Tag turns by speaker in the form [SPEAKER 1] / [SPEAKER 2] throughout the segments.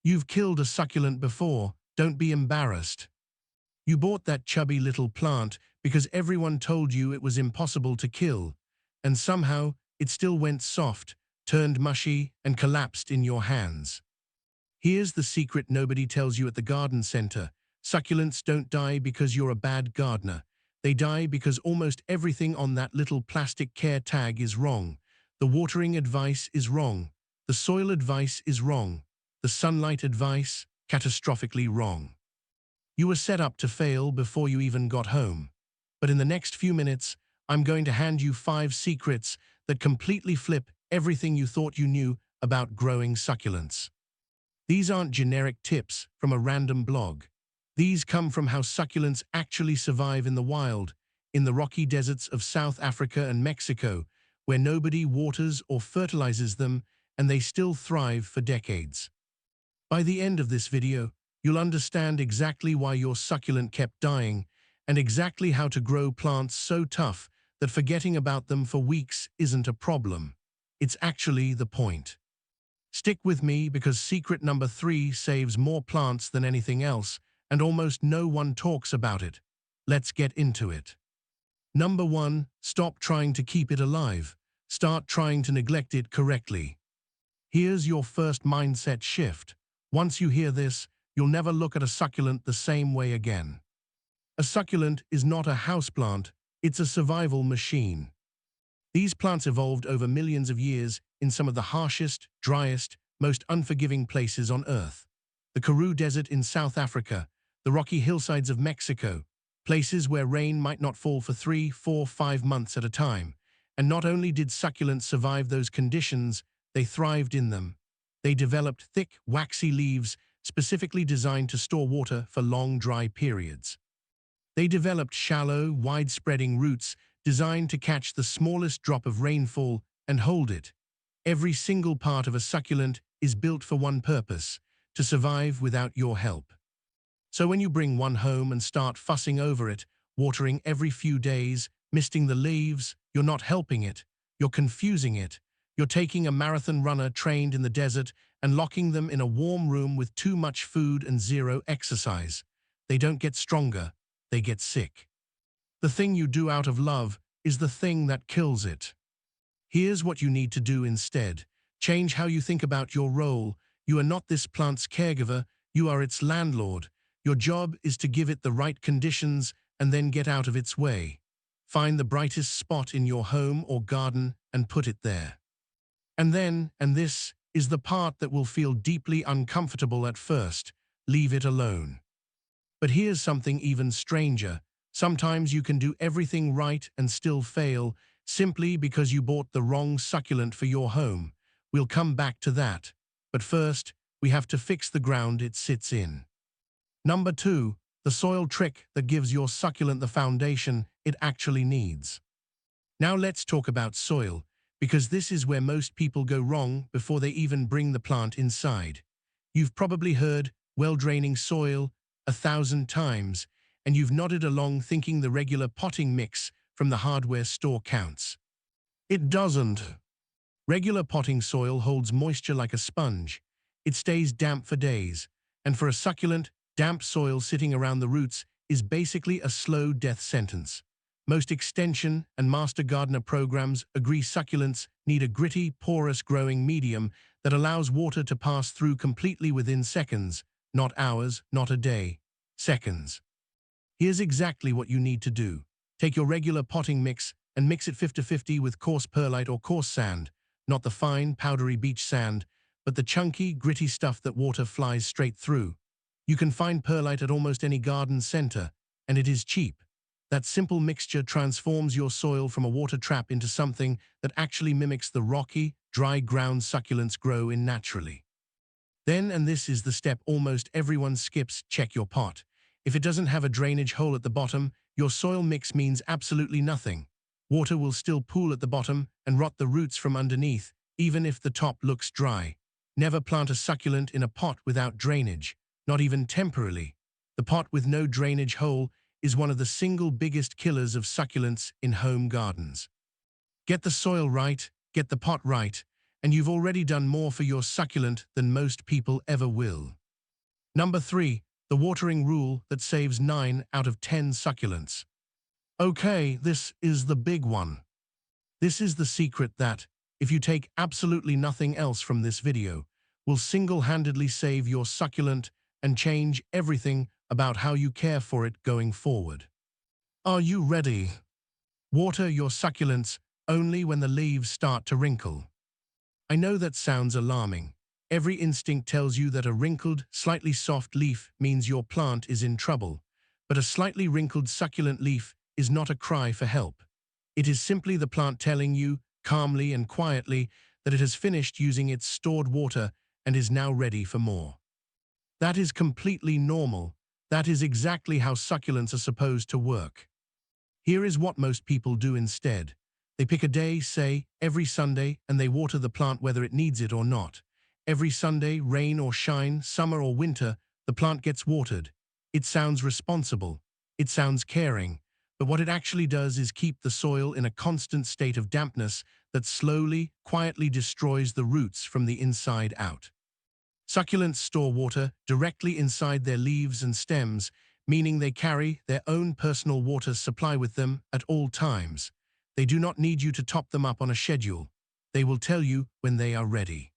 [SPEAKER 1] You've killed a succulent before, don't be embarrassed. You bought that chubby little plant because everyone told you it was impossible to kill, and somehow it still went soft, turned mushy, and collapsed in your hands. Here's the secret nobody tells you at the garden center. Succulents don't die because you're a bad gardener. They die because almost everything on that little plastic care tag is wrong. The watering advice is wrong. The soil advice is wrong. The sunlight advice, catastrophically wrong. You were set up to fail before you even got home. But in the next few minutes, I'm going to hand you 5 secrets that completely flip everything you thought you knew about growing succulents. These aren't generic tips from a random blog. These come from how succulents actually survive in the wild, in the rocky deserts of South Africa and Mexico, where nobody waters or fertilizes them, and they still thrive for decades. By the end of this video, you'll understand exactly why your succulent kept dying, and exactly how to grow plants so tough that forgetting about them for weeks isn't a problem. It's actually the point. Stick with me because secret number 3 saves more plants than anything else, and almost no one talks about it. Let's get into it. Number 1, stop trying to keep it alive. Start trying to neglect it correctly. Here's your first mindset shift. Once you hear this, you'll never look at a succulent the same way again. A succulent is not a houseplant, it's a survival machine. These plants evolved over millions of years in some of the harshest, driest, most unforgiving places on Earth. The Karoo Desert in South Africa, the rocky hillsides of Mexico, places where rain might not fall for 3, 4, 5 months at a time. And not only did succulents survive those conditions, they thrived in them. They developed thick, waxy leaves specifically designed to store water for long, dry periods. They developed shallow, wide-spreading roots designed to catch the smallest drop of rainfall and hold it. Every single part of a succulent is built for one purpose: to survive without your help. So when you bring one home and start fussing over it, watering every few days, misting the leaves, you're not helping it, you're confusing it. You're taking a marathon runner trained in the desert and locking them in a warm room with too much food and zero exercise. They don't get stronger, they get sick. The thing you do out of love is the thing that kills it. Here's what you need to do instead. Change how you think about your role. You are not this plant's caregiver, you are its landlord. Your job is to give it the right conditions and then get out of its way. Find the brightest spot in your home or garden and put it there. And this is the part that will feel deeply uncomfortable at first, leave it alone. But here's something even stranger. Sometimes you can do everything right and still fail, simply because you bought the wrong succulent for your home. We'll come back to that. But first, we have to fix the ground it sits in. Number 2, the soil trick that gives your succulent the foundation it actually needs. Now let's talk about soil, because this is where most people go wrong before they even bring the plant inside. You've probably heard well-draining soil 1,000 times, and you've nodded along thinking the regular potting mix from the hardware store counts. It doesn't. Regular potting soil holds moisture like a sponge. It stays damp for days, and for a succulent, damp soil sitting around the roots is basically a slow death sentence. Most extension and master gardener programs agree succulents need a gritty, porous growing medium that allows water to pass through completely within seconds, not hours, not a day, seconds. Here's exactly what you need to do. Take your regular potting mix and mix it 50-50 with coarse perlite or coarse sand, not the fine, powdery beach sand, but the chunky, gritty stuff that water flies straight through. You can find perlite at almost any garden center, and it is cheap. That simple mixture transforms your soil from a water trap into something that actually mimics the rocky, dry ground succulents grow in naturally. Then, and this is the step almost everyone skips, check your pot. If it doesn't have a drainage hole at the bottom, your soil mix means absolutely nothing. Water will still pool at the bottom and rot the roots from underneath, even if the top looks dry. Never plant a succulent in a pot without drainage, not even temporarily. The pot with no drainage hole is one of the single biggest killers of succulents in home gardens. Get the soil right, get the pot right, and you've already done more for your succulent than most people ever will. Number 3. The watering rule that saves 9 out of 10 succulents. Okay, this is the big one. This is the secret that, if you take absolutely nothing else from this video, will single-handedly save your succulent and change everything about how you care for it going forward. Are you ready? Water your succulents only when the leaves start to wrinkle. I know that sounds alarming. Every instinct tells you that a wrinkled, slightly soft leaf means your plant is in trouble, but a slightly wrinkled succulent leaf is not a cry for help. It is simply the plant telling you, calmly and quietly, that it has finished using its stored water and is now ready for more. That is completely normal. That is exactly how succulents are supposed to work. Here is what most people do instead. They pick a day, say, every Sunday, and they water the plant whether it needs it or not. Every Sunday, rain or shine, summer or winter, the plant gets watered. It sounds responsible. It sounds caring. But what it actually does is keep the soil in a constant state of dampness that slowly, quietly destroys the roots from the inside out. Succulents store water directly inside their leaves and stems, meaning they carry their own personal water supply with them at all times. They do not need you to top them up on a schedule. They will tell you when they are ready.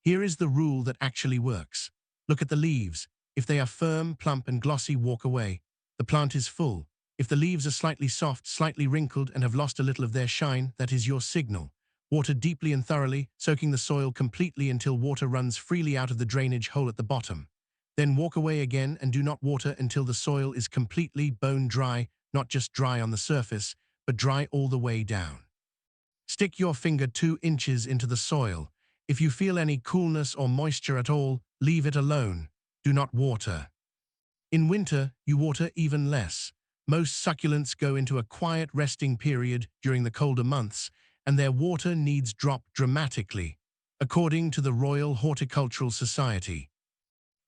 [SPEAKER 1] Here is the rule that actually works. Look at the leaves. If they are firm, plump, and glossy, walk away. The plant is full. If the leaves are slightly soft, slightly wrinkled, and have lost a little of their shine, that is your signal. Water deeply and thoroughly, soaking the soil completely until water runs freely out of the drainage hole at the bottom. Then walk away again and do not water until the soil is completely bone dry, not just dry on the surface, but dry all the way down. Stick your finger 2 inches into the soil. If you feel any coolness or moisture at all, leave it alone. Do not water. In winter, you water even less. Most succulents go into a quiet resting period during the colder months, and their water needs drop dramatically, according to the Royal Horticultural Society.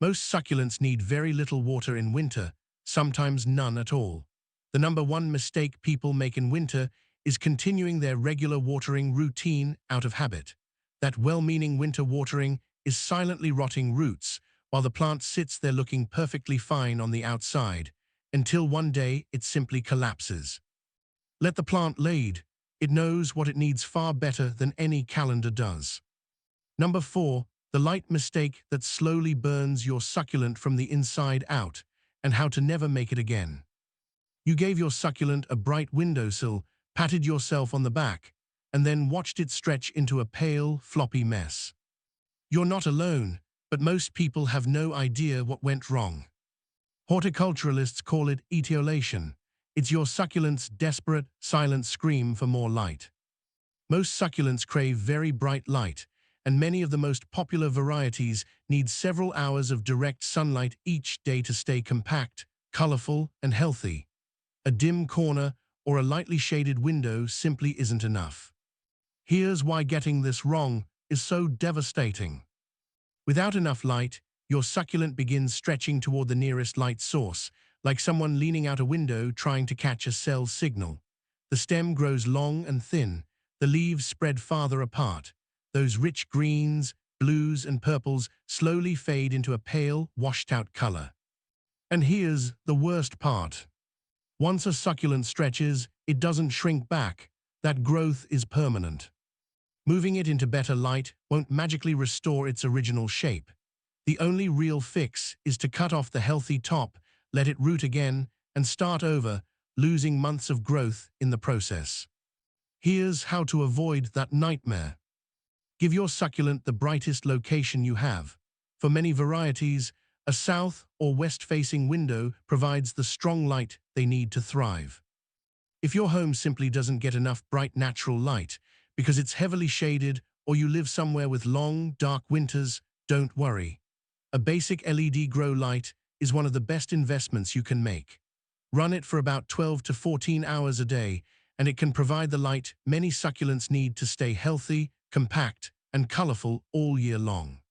[SPEAKER 1] Most succulents need very little water in winter, sometimes none at all. The number 1 mistake people make in winter is continuing their regular watering routine out of habit. That well-meaning winter watering is silently rotting roots, while the plant sits there looking perfectly fine on the outside, until one day it simply collapses. Let the plant lead. It knows what it needs far better than any calendar does. Number 4. The light mistake that slowly burns your succulent from the inside out, and how to never make it again. You gave your succulent a bright windowsill, patted yourself on the back, and then watched it stretch into a pale, floppy mess. You're not alone, but most people have no idea what went wrong. Horticulturalists call it etiolation. It's your succulent's desperate, silent scream for more light. Most succulents crave very bright light, and many of the most popular varieties need several hours of direct sunlight each day to stay compact, colorful, and healthy. A dim corner or a lightly shaded window simply isn't enough. Here's why getting this wrong is so devastating. Without enough light, your succulent begins stretching toward the nearest light source, like someone leaning out a window trying to catch a cell signal. The stem grows long and thin, the leaves spread farther apart. Those rich greens, blues, and purples slowly fade into a pale, washed-out color. And here's the worst part. Once a succulent stretches, it doesn't shrink back. That growth is permanent. Moving it into better light won't magically restore its original shape. The only real fix is to cut off the healthy top, let it root again, and start over, losing months of growth in the process. Here's how to avoid that nightmare. Give your succulent the brightest location you have. For many varieties, a south or west-facing window provides the strong light they need to thrive. If your home simply doesn't get enough bright natural light because it's heavily shaded or you live somewhere with long, dark winters, don't worry. A basic LED grow light is one of the best investments you can make. Run it for about 12 to 14 hours a day, and it can provide the light many succulents need to stay healthy, compact, and colorful all year long.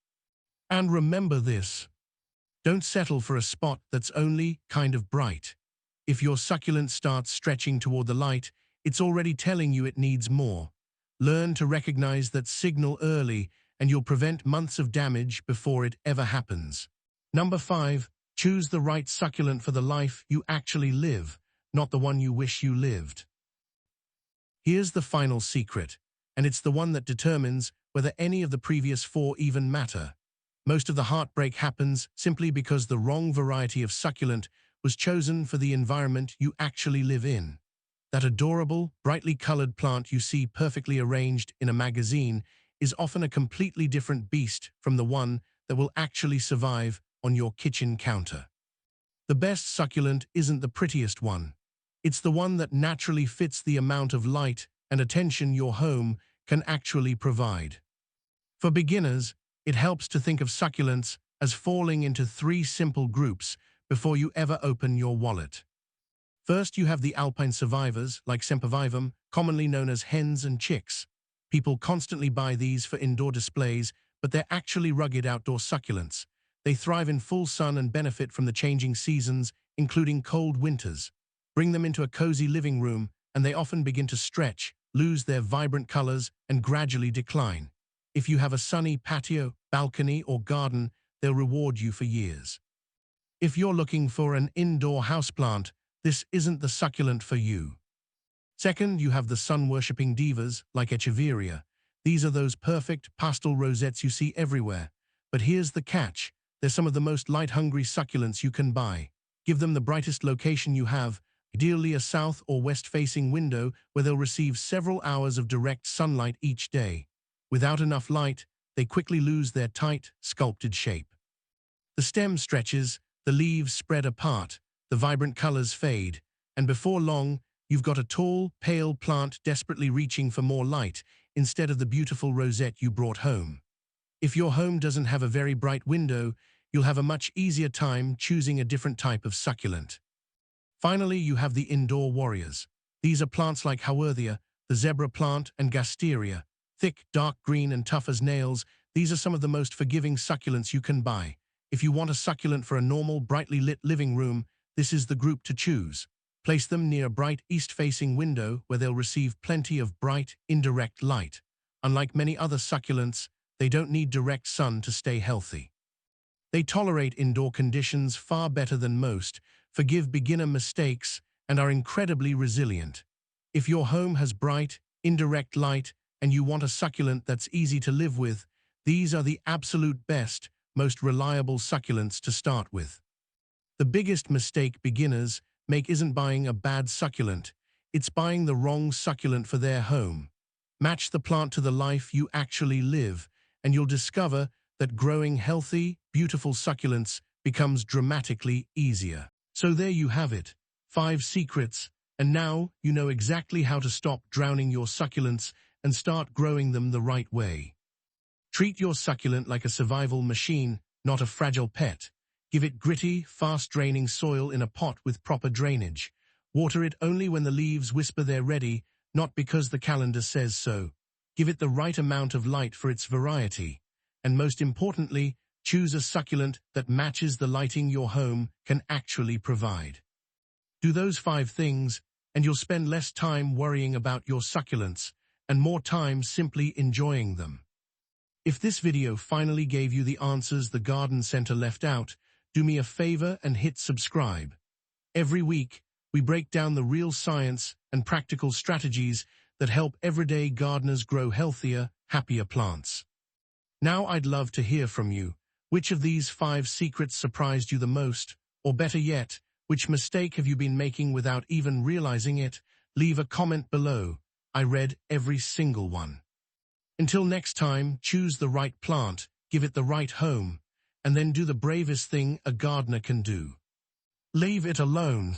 [SPEAKER 1] And remember this. Don't settle for a spot that's only kind of bright. If your succulent starts stretching toward the light, it's already telling you it needs more. Learn to recognize that signal early, and you'll prevent months of damage before it ever happens. Number 5. Choose the right succulent for the life you actually live, not the one you wish you lived. Here's the final secret, and it's the one that determines whether any of the previous 4 even matter. Most of the heartbreak happens simply because the wrong variety of succulent was chosen for the environment you actually live in. That adorable, brightly colored plant you see perfectly arranged in a magazine is often a completely different beast from the one that will actually survive on your kitchen counter. The best succulent isn't the prettiest one. It's the one that naturally fits the amount of light and attention your home can actually provide. For beginners, it helps to think of succulents as falling into 3 simple groups before you ever open your wallet. First, you have the alpine survivors, like sempervivum, commonly known as hens and chicks. People constantly buy these for indoor displays, but they're actually rugged outdoor succulents. They thrive in full sun and benefit from the changing seasons, including cold winters. Bring them into a cozy living room, and they often begin to stretch, lose their vibrant colors, and gradually decline. If you have a sunny patio, balcony, or garden, they'll reward you for years. If you're looking for an indoor houseplant, this isn't the succulent for you. Second, you have the sun-worshipping divas like Echeveria. These are those perfect pastel rosettes you see everywhere. But here's the catch. They're some of the most light-hungry succulents you can buy. Give them the brightest location you have, ideally a south or west-facing window where they'll receive several hours of direct sunlight each day. Without enough light, they quickly lose their tight, sculpted shape. The stem stretches, the leaves spread apart, the vibrant colors fade, and before long, you've got a tall, pale plant desperately reaching for more light instead of the beautiful rosette you brought home. If your home doesn't have a very bright window, you'll have a much easier time choosing a different type of succulent. Finally, you have the indoor warriors. These are plants like Haworthia, the zebra plant, and Gasteria. Thick, dark green, and tough as nails, these are some of the most forgiving succulents you can buy. If you want a succulent for a normal, brightly lit living room, this is the group to choose. Place them near a bright east-facing window where they'll receive plenty of bright, indirect light. Unlike many other succulents, they don't need direct sun to stay healthy. They tolerate indoor conditions far better than most, forgive beginner mistakes, and are incredibly resilient. If your home has bright, indirect light, and you want a succulent that's easy to live with, these are the absolute best, most reliable succulents to start with. The biggest mistake beginners make isn't buying a bad succulent, it's buying the wrong succulent for their home. Match the plant to the life you actually live, and you'll discover that growing healthy, beautiful succulents becomes dramatically easier. So there you have it, 5 secrets, and now you know exactly how to stop drowning your succulents and start growing them the right way. Treat your succulent like a survival machine, not a fragile pet. Give it gritty, fast-draining soil in a pot with proper drainage. Water it only when the leaves whisper they're ready, not because the calendar says so. Give it the right amount of light for its variety. And most importantly, choose a succulent that matches the lighting your home can actually provide. Do those 5 things, and you'll spend less time worrying about your succulents, and more time simply enjoying them. If this video finally gave you the answers the garden center left out, do me a favor and hit subscribe. Every week, we break down the real science and practical strategies that help everyday gardeners grow healthier, happier plants. Now I'd love to hear from you. Which of these 5 secrets surprised you the most? Or better yet, which mistake have you been making without even realizing it? Leave a comment below. I read every single one. Until next time, choose the right plant, give it the right home, and then do the bravest thing a gardener can do. Leave it alone.